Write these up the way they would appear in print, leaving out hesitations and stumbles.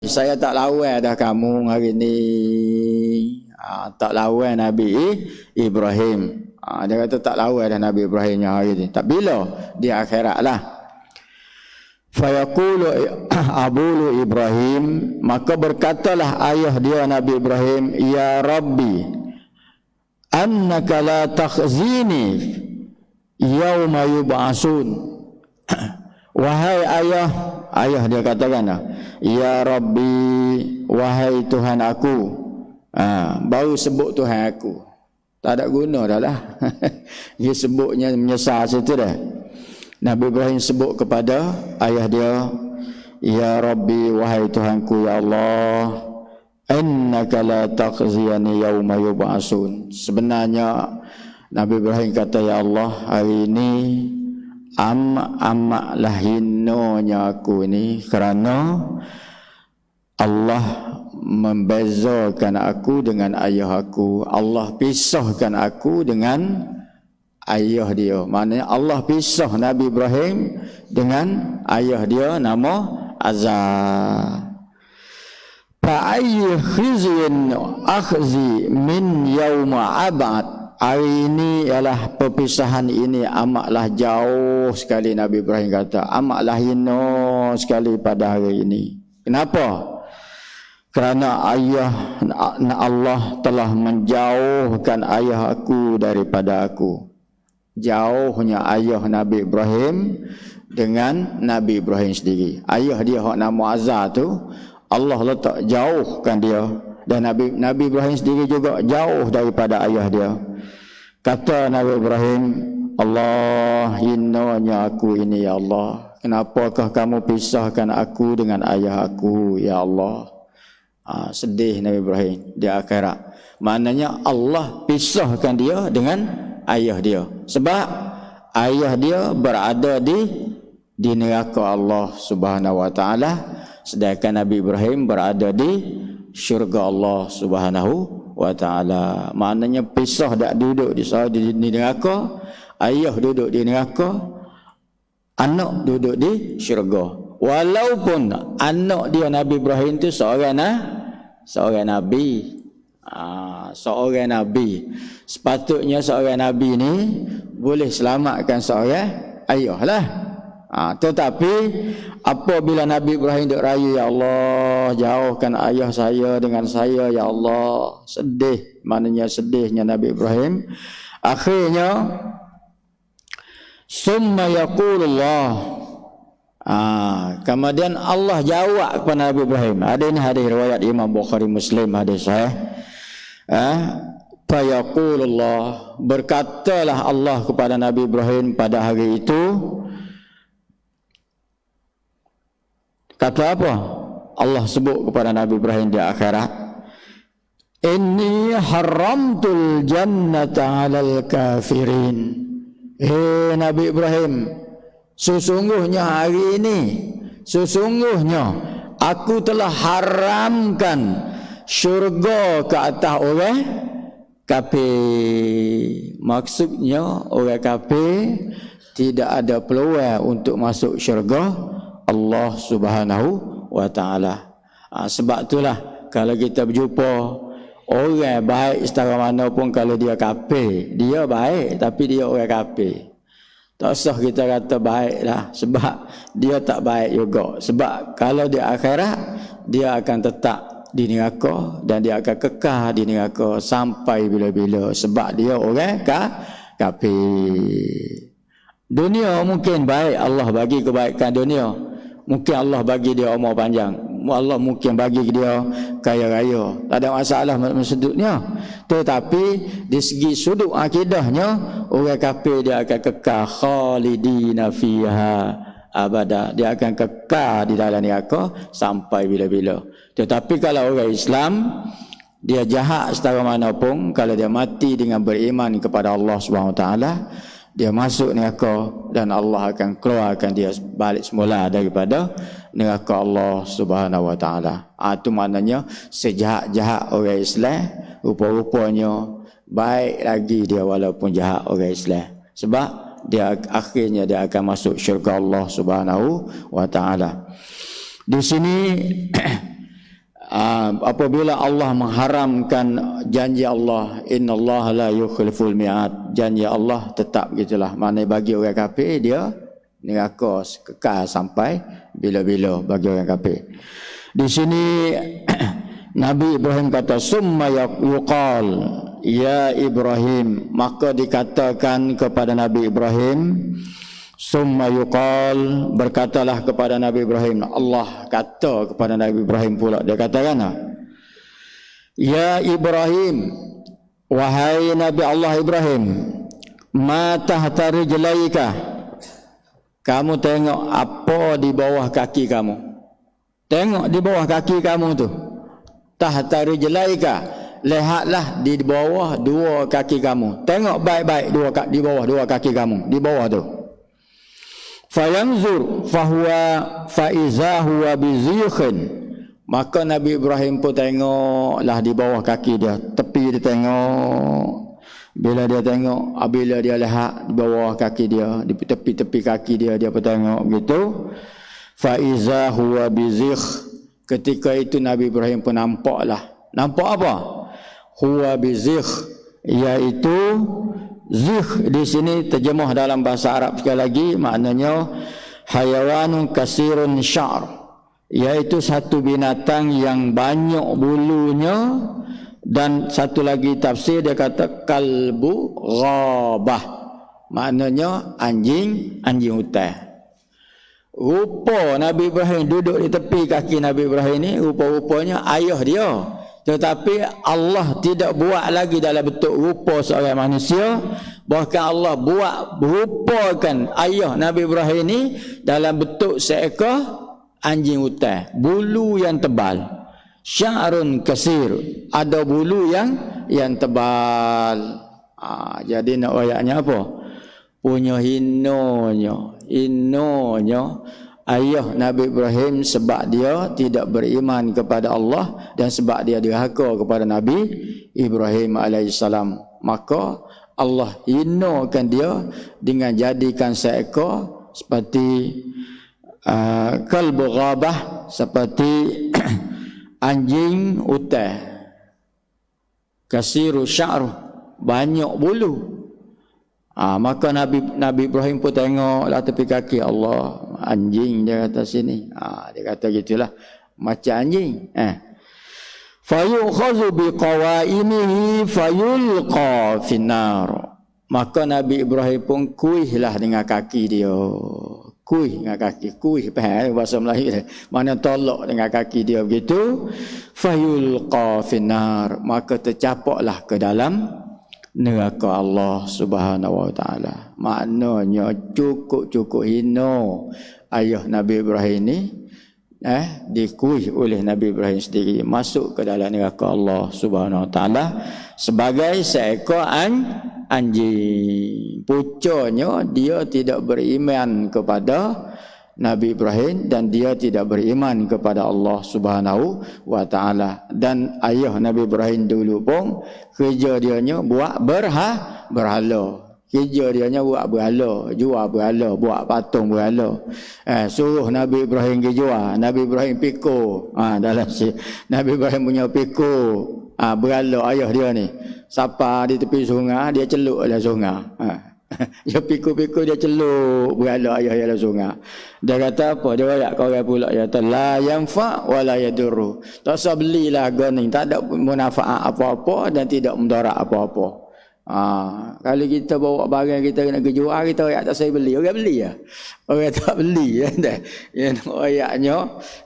Saya tak lawan dah kamu hari ni. Tak lawan Nabi Ibrahim. Dia kata tak lawan dah Nabi Ibrahim yang hari ni. Tak bila di akhirat lah. Fayaqulu abulu Ibrahim, maka berkatalah ayah dia Nabi Ibrahim, ya Rabbi, annaka la takhzini yauma yub'asun. Wahai ayah dia katakan, ya Rabbi, wahai Tuhan aku. Baru sebut Tuhan aku, tak ada guna dah lah. Dia sebutnya menyesal situ dah. Nabi Ibrahim sebut kepada ayah dia, ya Rabbi, wahai Tuhanku, ya Allah, innaka la takhziyani yauma yub'asun. Sebenarnya Nabi Ibrahim kata, ya Allah, hari ini amaklah hinonya aku ini, kerana Allah membezakan aku dengan ayah aku. Allah pisahkan aku dengan ayah dia. Maknanya Allah pisah Nabi Ibrahim dengan ayah dia nama Azar. Fa'ayyu khizyin akhzi min yawma abad. Hari ini ialah perpisahan ini amatlah jauh sekali. Nabi Ibrahim kata amatlah hina sekali pada hari ini. Kenapa? Kerana Allah telah menjauhkan ayah aku daripada aku. Jauhnya ayah Nabi Ibrahim dengan Nabi Ibrahim sendiri. Ayah dia hak nama Azar tu, Allah letak jauhkan dia, dan Nabi Ibrahim sendiri juga jauh daripada ayah dia. Kata Nabi Ibrahim, Allah, hinanya aku ini ya Allah. Kenapakah kamu pisahkan aku dengan ayah aku ya Allah? Sedih Nabi Ibrahim di akhirat. Maknanya Allah pisahkan dia dengan ayah dia, sebab ayah dia berada di neraka Allah Subhanahu wa taala, sedangkan Nabi Ibrahim berada di syurga Allah Subhanahu wa taala. Maknanya pisah, dak duduk di neraka, ayah duduk di neraka, anak duduk di syurga. Walaupun anak dia Nabi Ibrahim tu seorang nabi. Seorang nabi. Sepatutnya seorang nabi ni boleh selamatkan seorang ayah lah. Tetapi apabila Nabi Ibrahim duk raya, ya Allah, jauhkan ayah saya dengan saya ya Allah. Sedih, maknanya sedihnya Nabi Ibrahim. Akhirnya summa yaqulullah, kemudian Allah jawab kepada Nabi Ibrahim. Ada ini hadis riwayat Imam Bukhari Muslim, hadis sahih. Fayaqulullah, berkatalah Allah kepada Nabi Ibrahim pada hari itu. Kata apa? Allah sebut kepada Nabi Ibrahim di akhirat, inni haramtul jannata 'alal kafirin. Nabi Ibrahim, sesungguhnya hari ini, sesungguhnya aku telah haramkan syurga ke atas orang kafir. Maksudnya orang kafir tidak ada peluang untuk masuk syurga Allah Subhanahu wa taala. Sebab itulah kalau kita berjumpa orang baik setara mana pun, kalau dia kafir, dia baik tapi dia orang kafir, tak usah kita kata baik lah, sebab dia tak baik juga. Sebab kalau di akhirat dia akan tetap di neraka, dan dia akan kekal di neraka sampai bila-bila, sebab dia orang kafir. Dunia mungkin baik, Allah bagi kebaikan dunia, mungkin Allah bagi dia umur panjang, Allah mungkin bagi dia kaya raya, tak ada masalah sudutnya. Tetapi di segi sudut akidahnya, orang kafir dia akan kekal khalidina fiha abada, dia akan kekal di dalam neraka sampai bila-bila. Tetapi kalau orang Islam, dia jahat setara mana pun, kalau dia mati dengan beriman kepada Allah Subhanahu wa taala, dia masuk neraka dan Allah akan keluarkan dia balik semula daripada neraka Allah Subhanahu wa taala. Itu maknanya sejahat-jahat orang Islam, rupa-rupanya baik lagi dia walaupun jahat orang Islam, sebab dia akhirnya dia akan masuk syurga Allah Subhanahu wa taala. Di sini apabila Allah mengharamkan janji Allah, innallaha la yukhliful mi'ad, janji Allah tetap gitulah. Mana bagi orang kafir dia neraka kekal sampai bila-bila bagi orang kafir. Di sini Nabi Ibrahim kata summa yuqal ya Ibrahim, maka dikatakan kepada Nabi Ibrahim, summa yuqal, berkatalah kepada Nabi Ibrahim. Allah kata kepada Nabi Ibrahim pula, dia katakan, ya Ibrahim, wahai Nabi Allah Ibrahim, ma tahta rijlaika, kamu tengok apa di bawah kaki kamu. Tengok di bawah kaki kamu tu. Tahta rijlaika, lihatlah di bawah dua kaki kamu. Tengok baik-baik di bawah dua kaki kamu, di bawah tu. Fayanzur fahuwa faiza huwa bizikhin, maka Nabi Ibrahim pun tengoklah di bawah kaki dia, tepi dia tengok. Bila dia tengok, bila dia lihat di bawah kaki dia, di tepi-tepi kaki dia, dia pun tengok gitu. Faiza huwa bizikh, ketika itu Nabi Ibrahim pun nampaklah. Nampak apa? Huwa bizikh, iaitu zikh di sini terjemah dalam bahasa Arab sekali lagi, maknanya hayawanun kasirun sya'r, iaitu satu binatang yang banyak bulunya. Dan satu lagi tafsir dia kata kalbu ghabah, maknanya anjing hutan. Rupa Nabi Ibrahim duduk di tepi kaki Nabi Ibrahim ni, rupa-rupanya ayah dia. Tetapi Allah tidak buat lagi dalam bentuk rupa seorang manusia, bahkan Allah buat berupakan ayah Nabi Ibrahim ni dalam bentuk seekor anjing hutan, bulu yang tebal. Sya'run kasir, ada bulu yang tebal. Jadi nak ayatnya apa? Punya hinonya ayah Nabi Ibrahim sebab dia tidak beriman kepada Allah dan sebab dia dirhaka kepada Nabi Ibrahim alaihissalam. Maka Allah hinakan dia dengan jadikan seekor seperti kalbu ghabah, seperti anjing hutan, kasiru sya'ru, banyak bulu. Maka Nabi Ibrahim pun tengoklah tepi kaki Allah, anjing dia kata sini. Dia kata gitulah, macam anjing. Fayukhazu biqawaimihi fayulqa finnar, maka Nabi Ibrahim pun kuihlah dengan kaki dia. Kuih dengan kaki, kuih bahasa Melayu, mana tolak dengan kaki dia begitu. Fayulqa finnar, maka tercapaklah ke dalam neraka Allah Subhanahu wa taala. Maknanya cukup hina ayah Nabi Ibrahim ni dikuih oleh Nabi Ibrahim sendiri, masuk ke dalam neraka Allah Subhanahu wa taala sebagai seekor anjing. Pucanya dia tidak beriman kepada Nabi Ibrahim dan dia tidak beriman kepada Allah Subhanahu wa taala. Dan ayah Nabi Ibrahim dulu pun kerja dianya buat berhala. Kerja dianya buat berhala, jual berhala, buat patung berhala. Suruh Nabi Ibrahim pergi jual, Nabi Ibrahim pikul. Dalam Nabi Ibrahim punya pikul berhala ayah dia ni. Siapa di tepi sungai, dia celuk dalam sungai. Dia pikul-pikul, dia celuk berhala ayah dalam sungai. Dia kata apa? Dia rakyat kau orang pula, dia kata la yanfa wa la yadurru. Tak usah belilah gani, tak ada manfaat apa-apa dan tidak mudarat apa-apa. Kalau kita bawa barang kita nak jual, kita rakyat tak saya beli, orang beli ya. Orang tak beli ya. Dia nak rakyatnya,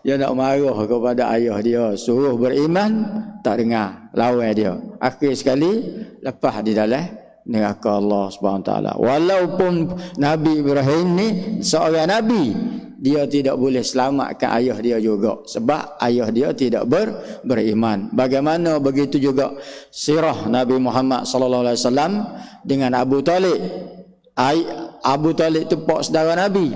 dia nak marah kepada ayah dia, suruh beriman, tak dengar, lawan dia. Akhir sekali lepas di dalam neraka Allah Subhanahu wa taala. Walaupun Nabi Ibrahim ni seorang nabi, dia tidak boleh selamatkan ayah dia juga sebab ayah dia tidak beriman. Bagaimana begitu juga sirah Nabi Muhammad sallallahu alaihi wasallam dengan Abu Talib. Abu Talib tu pak saudara Nabi.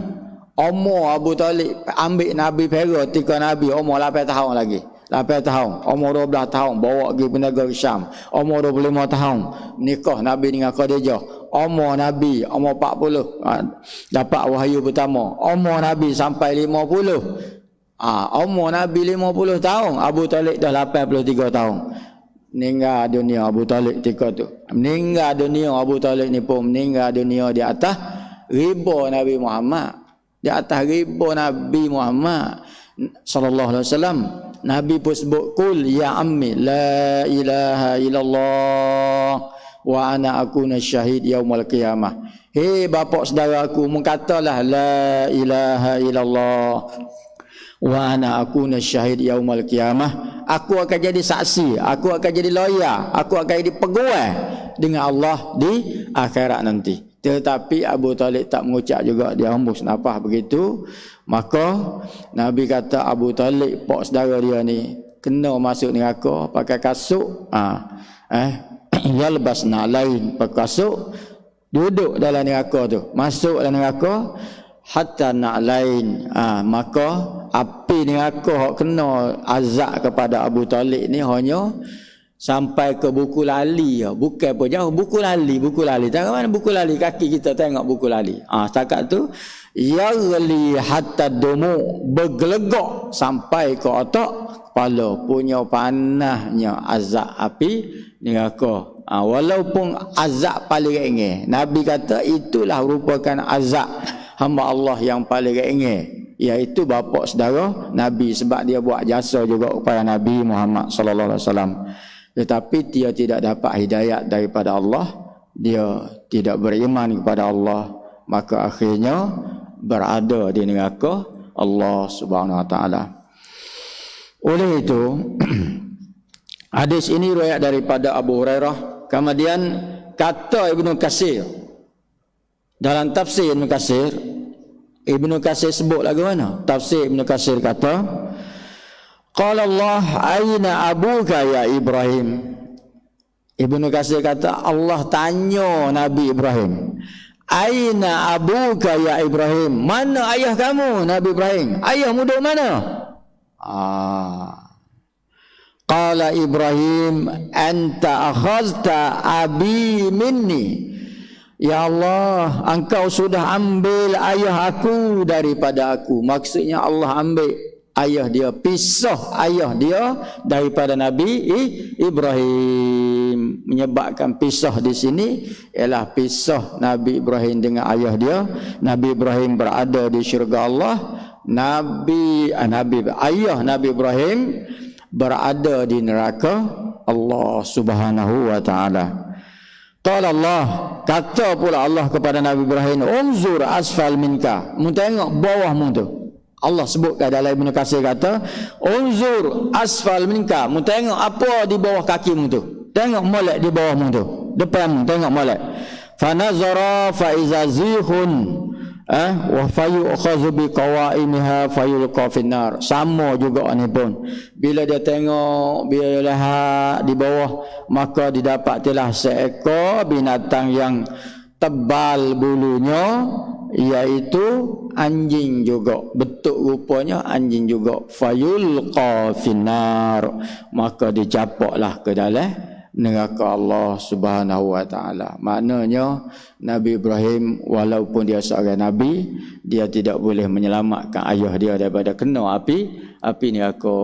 Umur Abu Talib ambil Nabi pera ketika Nabi umur 8 tahun lagi. 8 tahun, umur 12 tahun bawa pergi negara Syam. Umur 25 tahun nikah Nabi dengan Khadijah. Umur Nabi umur 40 dapat wahyu pertama. Umur Nabi sampai 50 Umur Nabi 50 tahun, Abu Talib dah 83 tahun. Meninggal dunia Abu Talib ketika tu. Meninggal dunia Abu Talib ni pun meninggal dunia di atas riba Nabi Muhammad. Di atas riba Nabi Muhammad sallallahu alaihi wasallam. Nabi pun sebut kul ya ammi la ilaha illallah wa ana akuna syahid yaumul qiyamah. Hei bapak saudara aku, mengatalah la ilaha illallah wa ana akuna syahid yaumul qiyamah. Aku akan jadi saksi, aku akan jadi lawyer, aku akan jadi pegawai dengan Allah di akhirat nanti. Tetapi Abu Talib tak mengucap juga, dia hembus nafas begitu. Maka Nabi kata Abu Talib, pak saudara dia ni kena masuk neraka pakai kasut. Yalbas na'lain, pakai kasut, duduk dalam neraka tu, masuk dalam neraka hatta na'lain. Maka api neraka kena azab kepada Abu Talib ni hanya sampai ke buku lali, bukan pun jauh, buku lali. Tahu mana buku lali? Kaki kita tengok buku lali. Setakat tu yarli hatta dumu, bergelegak sampai ke otak kepala, punya panasnya azab api neraka. Walaupun azab paling ringan, Nabi kata itulah merupakan azab hamba Allah yang paling ringan, iaitu bapa saudara Nabi, sebab dia buat jasa juga kepada Nabi Muhammad sallallahu alaihi wasallam. Tetapi dia tidak dapat hidayat daripada Allah, dia tidak beriman kepada Allah, maka akhirnya berada di neraka Allah Subhanahu wa taala. Oleh itu hadis ini riwayat daripada Abu Hurairah. Kemudian kata Ibnu Katsir dalam tafsir Ibnu Katsir, Ibnu Katsir sebut lagu mana? Tafsir Ibnu Katsir kata, qala Allah aina abuka ya Ibrahim. Ibnu Katsir kata Allah tanya Nabi Ibrahim, aina abuka ya Ibrahim, mana ayah kamu Nabi Ibrahim, ayahmu duduk mana? Qala Ibrahim anta akhazta abi minni, ya Allah engkau sudah ambil ayah aku daripada aku. Maksudnya Allah ambil ayah dia, pisah ayah dia daripada Nabi Ibrahim. Menyebabkan pisah di sini ialah pisah Nabi Ibrahim dengan ayah dia. Nabi Ibrahim berada di syurga Allah, ayah Nabi Ibrahim berada di neraka Allah Subhanahu wa taala. Qala Allah, kata pula Allah kepada Nabi Ibrahim, unzur asfal minka, mu tengok bawahmu tu. Allah sebutkan dalam Ibnu Katsir kata, unzur asfal minka, mu tengok apa di bawah kakimu tu. Tengok molek di bawahmu tu, depanmu tengok molek. Fa nazara fa iza zihun wa fayu'khazu bi qawaimiha fayulqa finnar. Sama juga ni pun, bila dia tengok, bila lihat di bawah, maka didapatilah seekor binatang yang tebal bulunya, iaitu anjing juga, bentuk rupanya anjing juga. Fayulqa finnar, maka dicapaklah ke dalam neraka Allah Subhanahu wa taala. Maknanya Nabi Ibrahim walaupun dia seorang nabi, dia tidak boleh menyelamatkan ayah dia daripada kena api neraka.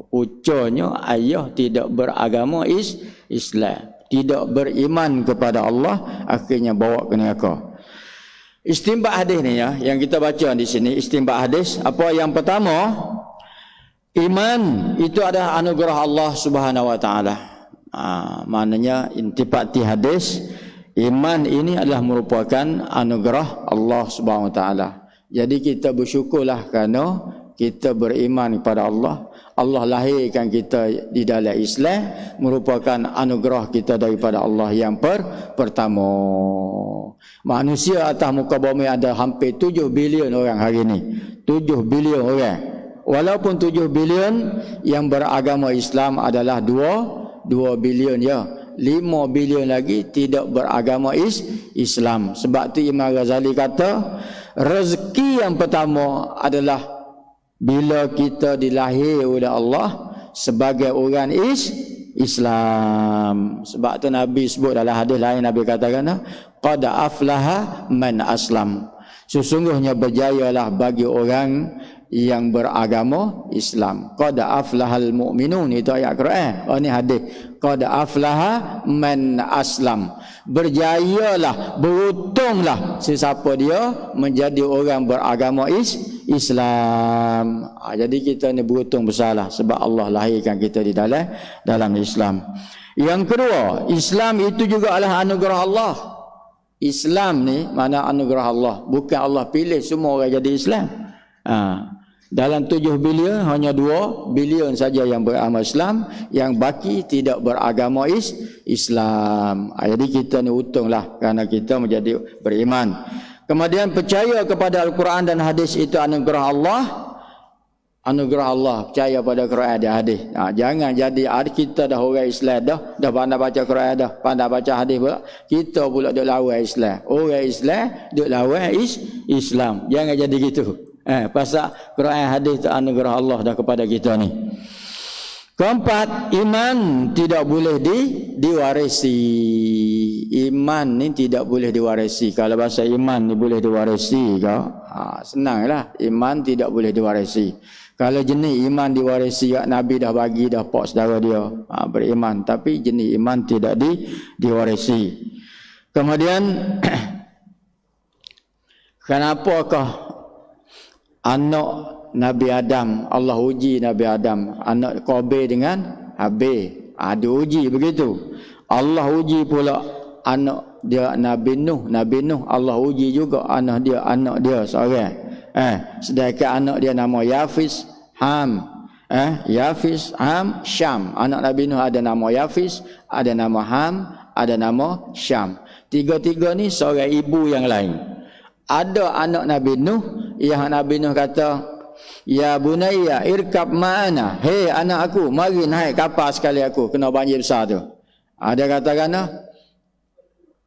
Pucanya ayah tidak beragama Islam, tidak beriman kepada Allah, akhirnya bawa ke neraka. Istinbat hadis ni yang kita baca di sini, istinbat hadis apa? Yang pertama, iman itu adalah anugerah Allah Subhanahu wa taala. Maknanya intipati hadis, iman ini adalah merupakan anugerah Allah Subhanahu wa taala. Jadi kita bersyukurlah kerana kita beriman kepada Allah. Allah lahirkan kita di dalam Islam, merupakan anugerah kita daripada Allah yang pertama. Manusia atas muka bumi ada hampir 7 bilion orang hari ini. 7 bilion orang. Walaupun 7 bilion yang beragama Islam adalah 2 bilion 5 bilion lagi tidak beragama Islam. Sebab tu Imam Ghazali kata rezeki yang pertama adalah bila kita dilahir oleh Allah sebagai orang Islam. Sebab tu Nabi sebut dalam hadis lain, Nabi katakan qad aflaha man aslam, sesungguhnya berjayalah bagi orang yang beragama Islam. Qad aflahal mu'minun, itu ayat Quran. Oh ni hadis. Qad aflaha man aslam. Berjayalah, beruntunglah sesiapa dia menjadi orang beragama Islam. Jadi kita ni beruntung besarlah sebab Allah lahirkan kita di dalam Islam. Yang kedua, Islam itu juga adalah anugerah Allah. Islam ni mana anugerah Allah. Bukan Allah pilih semua orang jadi Islam. Dalam 7 bilion hanya 2 bilion saja yang beramal Islam, yang baki tidak beragama Islam. Jadi kita ni untunglah kerana kita menjadi beriman. Kemudian percaya kepada Al-Quran dan hadis itu anugerah Allah. Anugerah Allah, percaya pada Quran dan hadis. Jangan jadi kita dah orang Islam dah pandai baca Quran dah, pandai baca hadis pula. Kita pula duk lawan Islam. Orang Islam duk lawan Islam. Jangan jadi gitu. Pasal Quran hadis itu anugerah Allah dah kepada kita ni. Keempat, iman tidak boleh diwarisi. Iman ni tidak boleh diwarisi. Kalau bahasa iman ni boleh diwarisi kau, senanglah. Iman tidak boleh diwarisi. Kalau jenis iman diwarisi, Nabi dah bagi dah pak saudara dia beriman, tapi jenis iman tidak diwarisi. Kemudian kenapakah anak Nabi Adam, Allah uji Nabi Adam, anak Qabil dengan Habil. Ada uji begitu. Allah uji pula anak dia Nabi Nuh. Nabi Nuh Allah uji juga anak dia seorang. Sedangkan anak dia nama Yafis, Ham. Yafis, Ham, Syam. Anak Nabi Nuh ada nama Yafis, ada nama Ham, ada nama Syam. Tiga-tiga ni seorang ibu yang lain. Ada anak Nabi Nuh yang Nabi Nuh kata, ya bunayya irkab ma'ana. Hei anak aku, mari naik kapal sekali aku, kena banjir besar tu. Dia katakan,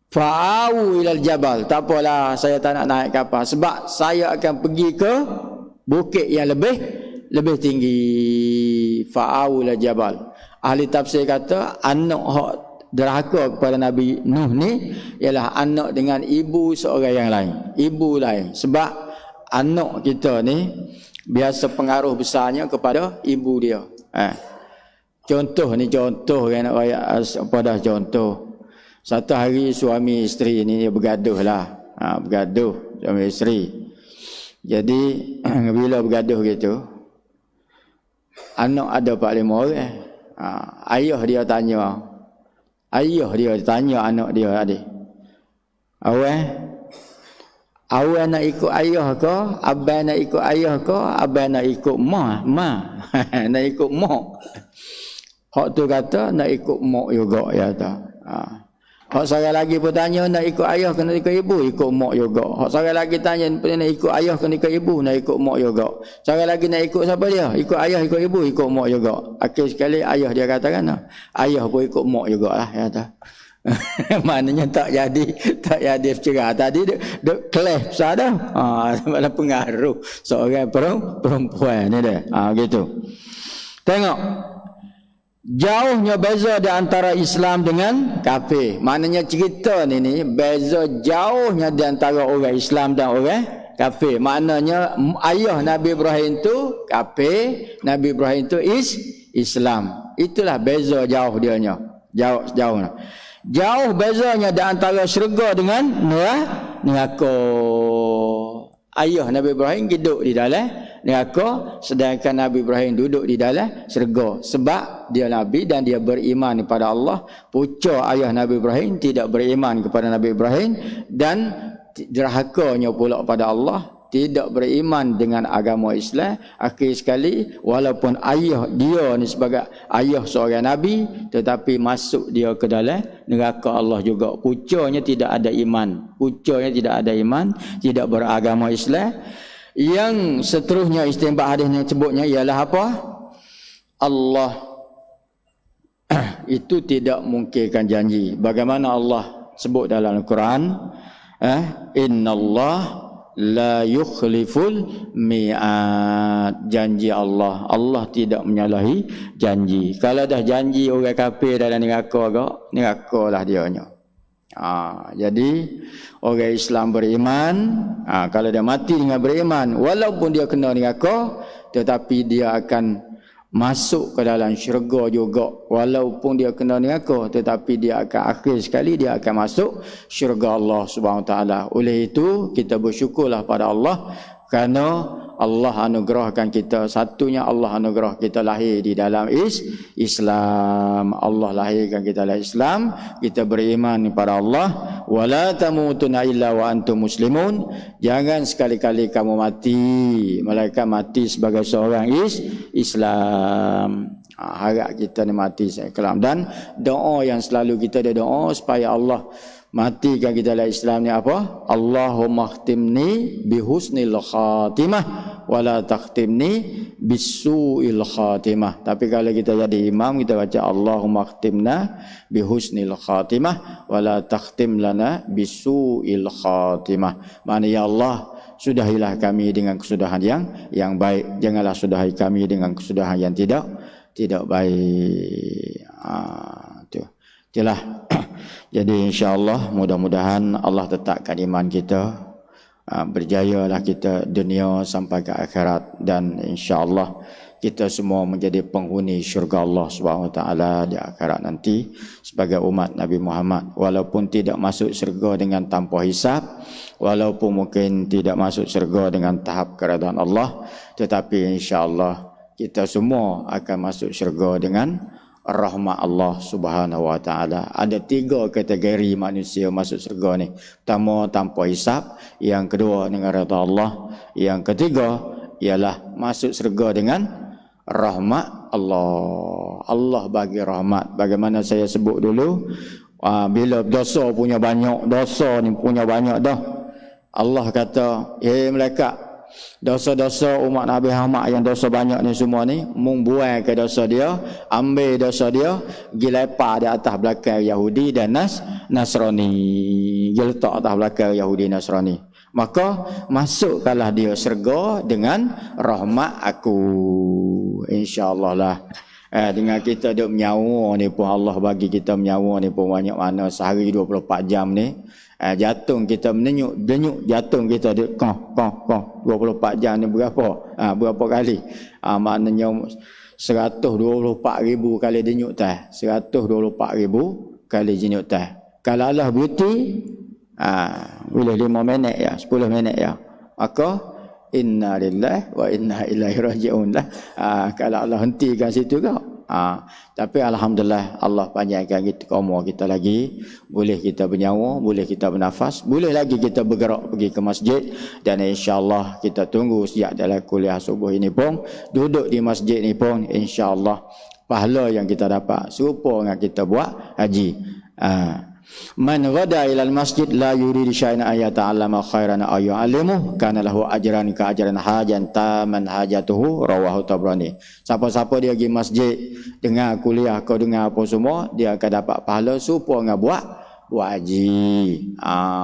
fa'awu ilal jabal. Tak apalah, saya tak nak naik kapal sebab saya akan pergi ke bukit yang lebih tinggi. Fa'awu ilal jabal. Ahli tafsir kata anak hak derhaka kepada Nabi Nuh ni ialah anak dengan ibu seorang yang lain. Ibu lain. Sebab anak kita ni biasa pengaruh besarnya kepada ibu dia. Contoh yang nak rakyat pada contoh. Satu hari suami isteri ni bergaduh lah. Bergaduh suami isteri. Jadi bila bergaduh gitu, anak ada 4-5 orang. Ayah dia tanya anak dia adik, Awak nak ikut ayah ke? Abang nak ikut ayah ke? Abang nak ikut mak? Nak ikut mak. Hak tu kata nak ikut mak juga ya tak. Hak seorang lagi pun tanya nak ikut ayah ke nak ikut ibu? Ikut mak juga. Hak seorang lagi tanya nak ikut ayah ke nak ikut ibu? Nak ikut mak juga. Seorang lagi nak ikut siapa dia? Ikut ayah, ikut ibu, ikut mak juga. Akhir sekali ayah dia katakan, ayah pun ikut mak jugalah ya tak. Maknanya tak jadi bercerah. Tadi duk clash besar dah. Malah pengaruh seorang perempuan ni dah. Gitu. Tengok. Jauhnya beza di antara Islam dengan kafir. Maknanya cerita ni beza jauhnya di antara orang Islam dan orang kafir. Maknanya ayah Nabi Ibrahim tu kafir, Nabi Ibrahim tu Islam. Itulah beza jauh dianya. Jauh. Jauh bezanya di antara syurga dengan neraka. Ayah Nabi Ibrahim hidup di dalam neraka, sedangkan Nabi Ibrahim duduk di dalam syurga. Sebab dia Nabi dan dia beriman kepada Allah. Pucuk ayah Nabi Ibrahim tidak beriman kepada Nabi Ibrahim dan derhakanya pula pada Allah, tidak beriman dengan agama Islam. Akhir sekali walaupun ayah dia ni sebagai ayah seorang Nabi, tetapi masuk dia ke dalam neraka Allah juga. Pucuknya tidak ada iman. Tidak beragama Islam. Yang seterusnya istinbat hadis yang sebutnya ialah apa? Allah itu tidak mungkinkan janji. Bagaimana Allah sebut dalam Al-Quran? Innallah la yukhliful mi'ad. Janji Allah tidak menyalahi janji. Kalau dah janji orang kafir dalam neraka lah dianya. Jadi orang Islam beriman, kalau dia mati dengan beriman, walaupun dia kena neraka, tetapi dia akan masuk ke dalam syurga juga. Walaupun dia kena neraka, tetapi dia akan akhir sekali dia akan masuk syurga Allah Subhanahu Wa Taala. Oleh itu kita bersyukurlah pada Allah kerana Allah anugerahkan kita, satunya Allah anugerah kita lahir di dalam Islam. Allah lahirkan kita dalam Islam, kita beriman kepada Allah. Wala tamutunna illa wa antum muslimun. Jangan sekali-kali kamu mati melainkan mati sebagai seorang Islam. Harap kita ni mati Islam. Dan doa yang selalu kita ada doa supaya Allah matikan kita dalam Islam ni apa? Allahumma khtimni bihusnil khatimah wala takhtimni bisu'il khatimah. Tapi kalau kita jadi imam, kita baca Allahumma khtimna bihusnil khatimah wala takhtim lana bisu'il khatimah. Maksudnya ya Allah, sudahilah kami dengan kesudahan yang baik, janganlah sudahi kami dengan kesudahan yang tidak baik. Itulah. Jadi insya-Allah mudah-mudahan Allah tetapkan iman kita, berjayalah kita dunia sampai ke akhirat, dan insya-Allah kita semua menjadi penghuni syurga Allah Subhanahu Wa Taala di akhirat nanti sebagai umat Nabi Muhammad. Walaupun tidak masuk syurga dengan tanpa hisab, walaupun mungkin tidak masuk syurga dengan tahap keredaan Allah, tetapi insya-Allah kita semua akan masuk syurga dengan rahmat Allah Subhanahu Wa Taala. Ada 3 kategori manusia masuk syurga ni. Pertama, tanpa hisab. Yang kedua, dengan redha Allah. Yang ketiga ialah masuk syurga dengan rahmat Allah. Allah bagi rahmat. Bagaimana saya sebut dulu, bila dosa punya banyak, dosa ni punya banyak dah, Allah kata, malaikat, dosa-dosa umat Nabi Muhammad yang dosa banyak ni semua ni, mung buang ke dosa dia, ambil dosa dia, pergi lepak di atas belakang Yahudi dan Nasrani, pergi letak atas belakang Yahudi Nasrani. Maka masukkanlah dia syurga dengan rahmat aku, insya-Allah lah. Dengan kita duk menyawa ni pun, Allah bagi kita menyawa ni pun banyak mana, sehari 24 jam ni. Jantung kita denyuk jantung kita dia kong 24 jam ni berapa kali, maknanya 124,000 kali denyuk tah, 124,000 kali denyuk tah. Kalau Allah berhenti boleh 5 minit ya, 10 minit ya, maka inna lillahi wa inna ilaihi raji'un lah. Kalau Allah hentikan situ kau, tapi alhamdulillah Allah panjangkan umur kita lagi, boleh kita bernyawa, boleh kita bernafas, boleh lagi kita bergerak pergi ke masjid. Dan insya-Allah kita tunggu sejak dalam kuliah subuh ini pun, duduk di masjid ni pun, insya-Allah pahala yang kita dapat serupa dengan kita buat haji. Man ghada ilal masjid la yuridu syai'an ayata'allama khairan aw yu'allimuhu kana lahu ajran ka ajran hajan taman hajatuhu, rawahu Tabrani. Siapa-siapa dia pergi masjid dengar kuliah kau dengar apa semua, dia akan dapat pahala serupa dengan buat haji.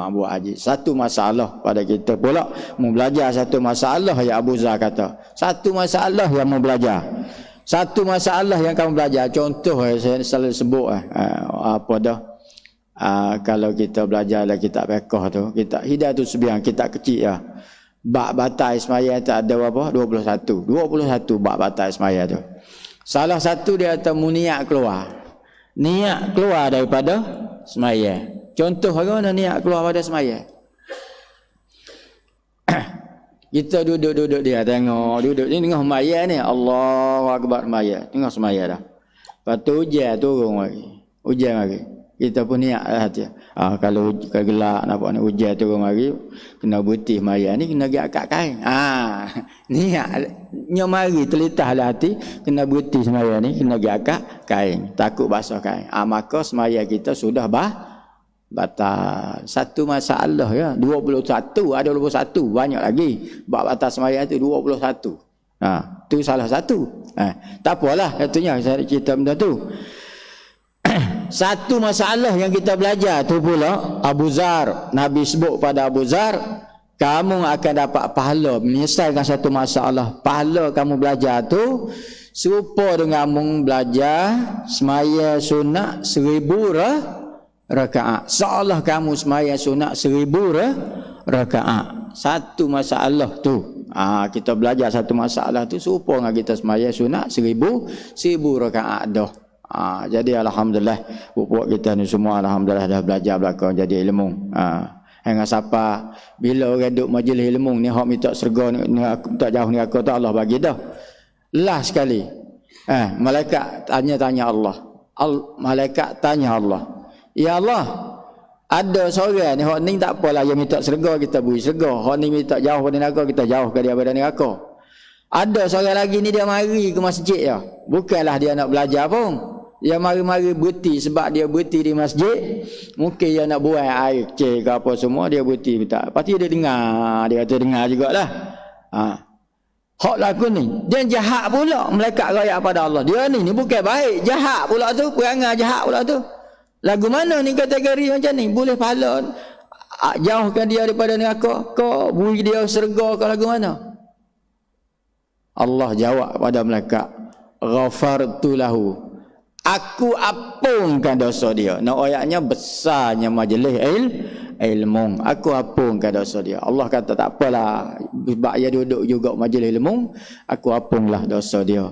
Buat haji. Satu masalah pada kita pula, mau belajar satu masalah, ya Abu Zar kata, satu masalah yang mau belajar, satu masalah yang kamu belajar. Contoh saya selalu sebut apa dah, kalau kita belajar dalam kitab fiqh tu, kitab Hidayatul Subian, kitab kecil ya, bab batal sembahyang tak ada berapa? 21 bab batal sembahyang tu. Salah satu dia kata niat keluar daripada sembahyang. Contoh bagaimana niat keluar daripada sembahyang? Kita duduk dia tengok, duduk ni tengah sembahyang ni, Allahu Akbar, sembahyang tengah sembahyang dah. Lepas tu hujan lagi. Kita pun niat hati. Kalau gelak nampak ni hujan turun mari, kena bertih maya ni, kena pergi akad kain. Niatnya mari terlitahlah hati, kena bertih semaya ni, kena pergi akad kain, takut basah kain. Maka semaya kita sudah batal. Satu masalah ya, 21, ada 21, banyak lagi. Bab batal semaya tu 21. Tu salah satu. Tak apalah, katanya saya cerita benda tu. Satu masalah yang kita belajar tu pula, Abu Zar, Nabi sebut pada Abu Zar, kamu akan dapat pahala menyelesaikan satu masalah. Pahala kamu belajar tu serupa dengan kamu belajar semaya sunat 1000 rakaat. Seolah kamu sembahyang sunat 1000 rakaat. Satu masalah tu. Kita belajar satu masalah tu serupa dengan kita sembahyang sunat 1000 rakaat dah. Jadi alhamdulillah pupuk kita ni semua alhamdulillah dah belajar belakang jadi ilmu. Hingga siapa bila orang duduk majlis ilmu ni hak minta syurga ni minta jauh ni aku tak Allah bagi dah. Last sekali. Malaikat tanya Allah. Malaikat tanya Allah. Ya Allah, ada seorang ni hak ni tak apalah yang minta syurga kita beri syurga. Hak ni minta jauh pada neraka kita jauh ke dia pada neraka. Ada seorang lagi ni dia mari ke masjid ya. Bukanlah dia nak belajar pun. Dia mari-mari berhenti sebab dia berhenti di masjid. Mungkin dia nak buang air kecil ke apa semua. Dia berhenti. Lepas tu dia dengar. Dia kata dengar jugalah. Hak lagu ni. Dia jahat pula. Malaikat raya pada Allah. Dia ni bukan baik. Jahat pula tu. Perangai jahat pula tu. Lagu mana ni kategori macam ni? Boleh pahala. Jauhkan dia daripada neraka. Kau beri dia syurga ke lagu mana? Allah jawab pada malaikat. Ghafartu lahu. Aku ampunkan dosa dia. Nak ayatnya besarnya majlis ilmu. Aku ampunkan dosa dia. Allah kata tak apalah. Sebab dia duduk juga majlis ilmu. Aku ampunlah dosa dia.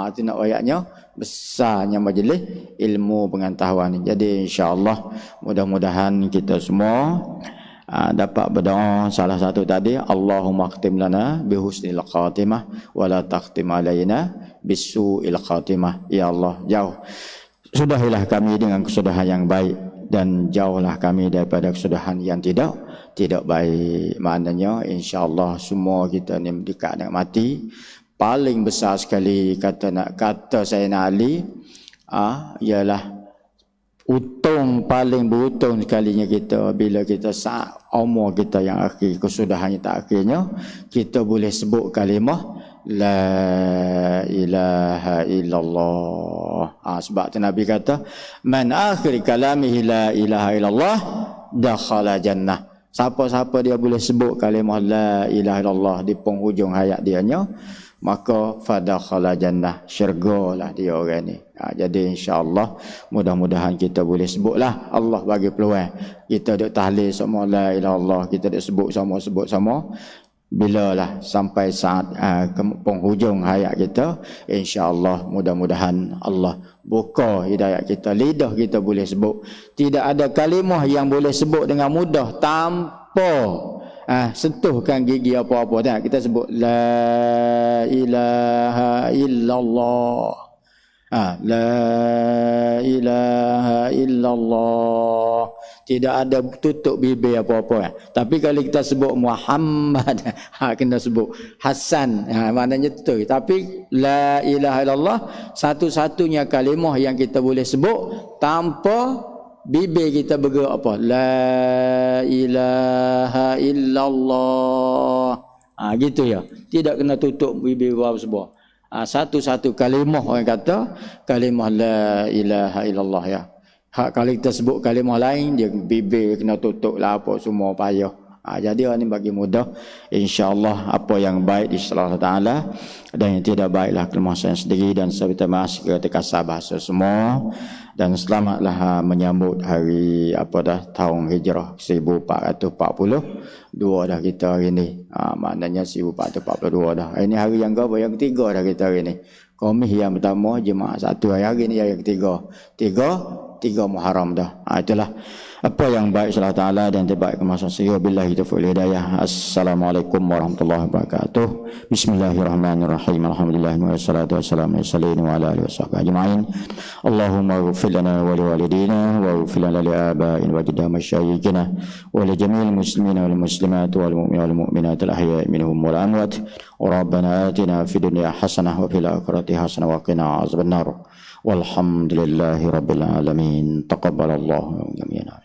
Itu nak ayatnya besarnya majlis ilmu pengetahuan. Jadi insya-Allah mudah-mudahan kita semua dapat berdoa salah satu tadi, Allahumma khtim lana bihusnil khatimah wa la takhtim alaina bisu'il khatimah. Ya Allah, sudahilah kami dengan kesudahan yang baik dan jauhlah kami daripada kesudahan yang tidak baik. Maknanya insya-Allah semua kita ni dekat dengan mati. Paling besar sekali kata Sayyidina Ali ialah untung, paling beruntung sekalinya kita bila kita saat umur kita yang akhir, kesudahannya tak akhirnya, kita boleh sebut kalimah La ilaha illallah. Sebab tu Nabi kata, Man akhir kalamihi la ilaha illallah dakhala jannah. Siapa-siapa dia boleh sebut kalimah La ilaha illallah di penghujung hayat dianya, maka fadakhala jannah, syurgalah dia orang ni. Jadi insya-Allah mudah-mudahan kita boleh sebutlah. Allah bagi peluang kita duk tahlil semua la ilaha illallah, kita duk sebut sama. Bila lah sampai saat penghujung hayat kita, insya-Allah mudah-mudahan Allah buka hidayah kita, lidah kita boleh sebut. Tidak ada kalimah yang boleh sebut dengan mudah tanpa sentuhkan gigi apa-apa. Tak, kita sebut la ilaha illallah. La ilaha illallah. Tidak ada tutup bibir apa-apa. Tapi kalau kita sebut Muhammad, kena sebut Hasan, maknanya betul. Tapi la ilaha illallah satu-satunya kalimah yang kita boleh sebut tanpa bibir kita bergerak apa? La ilaha illallah. Gitu ya. Tidak kena tutup bibir apa semua. Satu-satu kalimah orang kata kalimah la ilaha illallah ya. Kalau kita sebut kalimah lain, dia bibir kena tutup lah apa semua payah. Jadi orang ni bagi mudah, insya-Allah apa yang baik di sisi Allah Taala dan yang tidak baiklah kelemahan saya sendiri, dan saya minta maaf segala terkasar bahasa semua, dan selamatlah menyambut hari tahun hijrah 1442 dah kita hari ni. Maknanya 1442 dah. Ini hari yang berapa? Yang ketiga dah kita hari ni. Komih yang pertama, jemaah satu, hari ni yang ketiga. Tiga Muharram dah. Itulah apa yang baik Allah Ta'ala dan terbaik kemasan saya. Billahi taufiq hidayah. Assalamualaikum warahmatullahi wabarakatuh. Bismillahirrahmanirrahim. Alhamdulillah wassalatu wassalamu ala alihi wasahbihi ajma'in. Allahumma ighfir lana wa liwalidina wa ighfir lana li aba'ina wa jadda masyayikhina wa li jami'il muslimina wal muslimat wal mu'minina wal mu'minat al ahya'i minhum wal amwat. Rabbana atina fid dunya hasanah wa fil akhirati hasanah wa qina azabannar. Walhamdulillahi rabbil alamin. Taqabbalallahu minna.